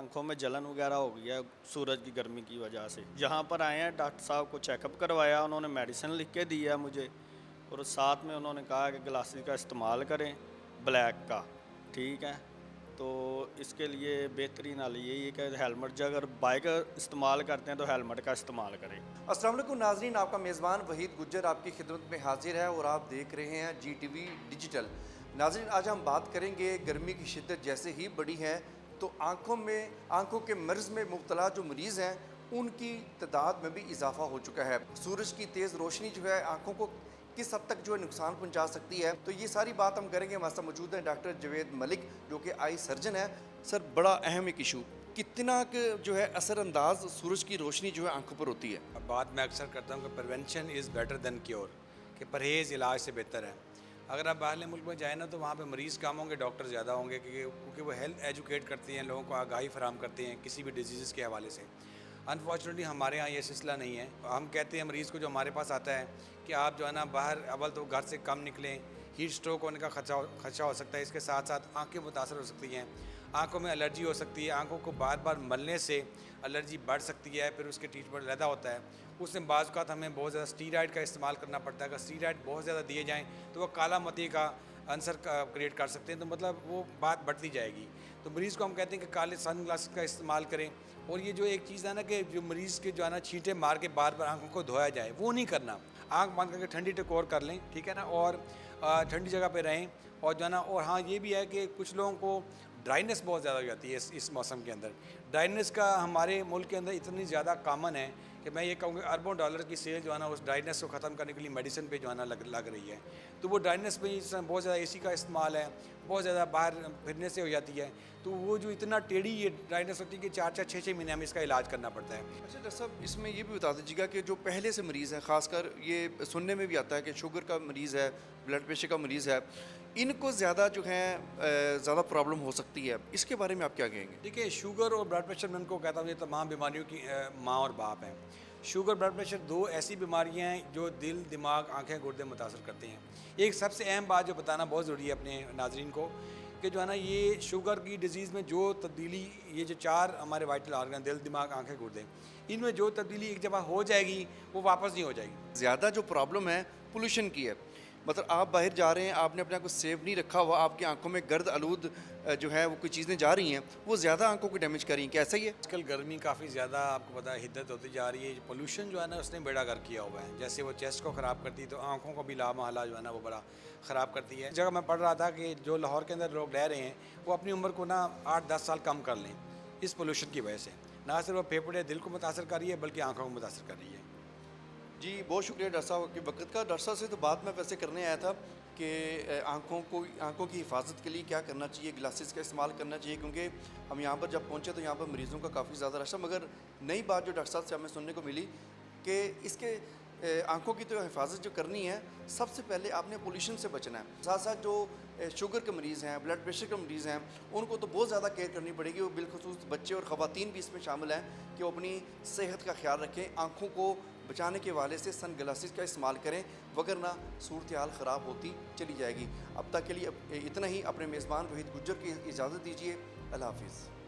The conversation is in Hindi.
आँखों में जलन वगैरह हो गई है सूरज की गर्मी की वजह से। यहाँ पर आए हैं, डॉक्टर साहब को चेकअप करवाया, उन्होंने मेडिसिन लिख के दी है मुझे और साथ में उन्होंने कहा कि ग्लासेस का इस्तेमाल करें, ब्लैक का, ठीक है। तो इसके लिए बेहतरीन हाल यही है कि हेलमेट जो अगर बाइक इस्तेमाल करते हैं तो हेलमेट का इस्तेमाल करें। अस्सलाम वालेकुम नाज़रीन, आपका मेज़बान वहीद गुज्जर आपकी खिदमत में हाजिर है और आप देख रहे हैं GTV डिजिटल। नाज़रीन, आज हम बात करेंगे गर्मी की शिद्दत जैसे ही बढ़ी है तो आँखों के मर्ज़ में मुब्तला जो मरीज़ हैं उनकी तादाद में भी इजाफा हो चुका है। सूरज की तेज़ रोशनी जो है आँखों को किस हद तक जो है नुकसान पहुंचा सकती है, तो ये सारी बात हम करेंगे। हमारे साथ मौजूद हैं डॉक्टर जवेद मलिक जो कि आई सर्जन है। सर, बड़ा अहम एक इशू, कितना जो है असरअंदाज सूरज की रोशनी जो है आंखों पर होती है। अब बात मैं अक्सर करता हूँ कि prevention is better than cure, कि परहेज़ इलाज से बेहतर है। अगर आप बाहर मुल्क में जाए ना तो वहाँ पे मरीज़ कम होंगे, डॉक्टर ज़्यादा होंगे, क्योंकि वो हेल्थ एजुकेट करती हैं, लोगों को आगाही फराम करते हैं किसी भी डिजीज़ के हवाले से। अनफॉर्चुनेटली हमारे यहाँ ये सिलसिला नहीं है। हम कहते हैं मरीज़ को जो हमारे पास आता है कि आप जो है ना बाहर अव्वल तो घर से कम निकलें, हीट स्ट्रोक होने का खदशा हो सकता है, इसके साथ साथ आंखें मुतासर हो सकती हैं, आंखों में एलर्जी हो सकती है, आंखों को बार बार मलने से एलर्जी बढ़ सकती है, फिर उसके ट्रीटमेंट ज़्यादा होता है। उसमें बाज़ औक़ात हमें बहुत ज़्यादा स्टीरॉयड का इस्तेमाल करना पड़ता है। अगर स्टीरॉयड बहुत ज़्यादा दिए जाएँ तो वह काला मती का आंसर क्रिएट कर सकते हैं, तो मतलब वो बात बढ़ती जाएगी। तो मरीज़ को हम कहते हैं कि काले सन ग्लासेस का इस्तेमाल करें। और ये जो एक चीज़ है ना कि जो मरीज़ के जो है ना छींटे मार के बार बार आंखों को धोया जाए, वो नहीं करना। आंख बंद करके ठंडी टकोर कर लें, ठीक है ना, और ठंडी जगह पे रहें। और जो है ना, और हाँ ये भी है कि कुछ लोगों को ड्राइनेस बहुत ज़्यादा हो जाती है इस मौसम के अंदर। ड्राइनेस का हमारे मुल्क के अंदर इतनी ज़्यादा कामन है कि मैं ये कहूँगा अरबों डॉलर की सेल जो है ना उस ड्राइनेस को ख़त्म करने के लिए मेडिसिन पे जो है ना लग रही है। तो वो ड्राइनेस में इस समय बहुत ज़्यादा AC का इस्तेमाल है, बहुत ज़्यादा बाहर फिरने से हो जाती है। तो वो जो इतना टेढ़ी ये ड्राइनेस होती है कि 4-4, 6-6 महीने हमें इसका इलाज करना पड़ता है। अच्छा डॉक्टर साहब, इसमें ये भी बता दीजिएगा कि जो पहले से मरीज़ हैं, ख़ासकर ये सुनने में भी आता है कि शुगर का मरीज़ है, ब्लड प्रेशर का मरीज़ है, इनको ज़्यादा जो है ज़्यादा प्रॉब्लम हो सकती है, इसके बारे में आप क्या कहेंगे? देखिए, शुगर और ब्लड प्रेशर मैं उनको कहता हूँ ये तमाम बीमारियों की माँ और बाप हैं। शुगर ब्लड प्रेशर दो ऐसी बीमारियां हैं जो दिल, दिमाग, आंखें, गुर्दे मुतासर करते हैं। एक सबसे अहम बात जो बताना बहुत ज़रूरी है अपने नाजरीन को कि जो है ना ये शुगर की डिज़ीज़ में जो तब्दीली, ये जो 4 हमारे वाइटल ऑर्गन दिल, दिमाग, आंखें, गुर्दे, इनमें जो तब्दीली एक जगह हो जाएगी वो वापस नहीं हो जाएगी। ज़्यादा जो प्रॉब्लम है पोल्यूशन की है, मतलब आप बाहर जा रहे हैं, आपने अपने आप को सेफ नहीं रखा हुआ, आपकी आंखों में गर्द आलूद जो है वो कोई चीज़ें जा रही हैं, वो ज़्यादा आंखों को डैमेज कर रही हैं। क्या ऐसा ही है? आजकल गर्मी काफ़ी ज़्यादा आपको पता है हिद्दत होती जा रही है। पोल्यूशन जो है ना उसने बेड़ा गर्क किया हुआ है। जैसे वो चेस्ट को ख़राब करती है तो आंखों को भी लामहला जो है ना वो बड़ा ख़राब करती है। जगह मैं पढ़ रहा था कि जो लाहौर के अंदर लोग रह रहे हैं वो अपनी उम्र को ना 8-10 साल कम कर लें इस पोल्यूशन की वजह से। ना सिर्फ वो फेफड़े दिल को मुतासर कर रही है बल्कि आँखों को मुतासर कर रही है। जी, बहुत शुक्रिया डॉक्टर साहब के वक्त का। डॉक्टर साहब से तो बात मैं वैसे करने आया था कि आंखों की हिफाजत के लिए क्या करना चाहिए, ग्लासेस का इस्तेमाल करना चाहिए, क्योंकि हम यहाँ पर जब पहुँचे तो यहाँ पर मरीज़ों का काफ़ी ज़्यादा रश था। मगर नई बात जो डॉक्टर साहब से हमें सुनने को मिली कि इसके आंखों की तो हिफाजत जो करनी है, सबसे पहले आपने पोल्यूशन से बचना है। साथ साथ जो शुगर के मरीज़ हैं, ब्लड प्रेशर के मरीज़ हैं, उनको तो बहुत ज़्यादा केयर करनी पड़ेगी। वो बिलखुसूस बच्चे और ख़वातीन भी इसमें शामिल हैं कि वो अपनी सेहत का ख्याल रखें, आँखों को बचाने के वाले से सन ग्लासेस का इस्तेमाल करें, वगरना सूरत हाल ख़राब होती चली जाएगी। अब तक के लिए इतना ही। अपने मेज़बान वहीद गुज्जर की इजाज़त दीजिए। अल्लाह हाफ़िज़।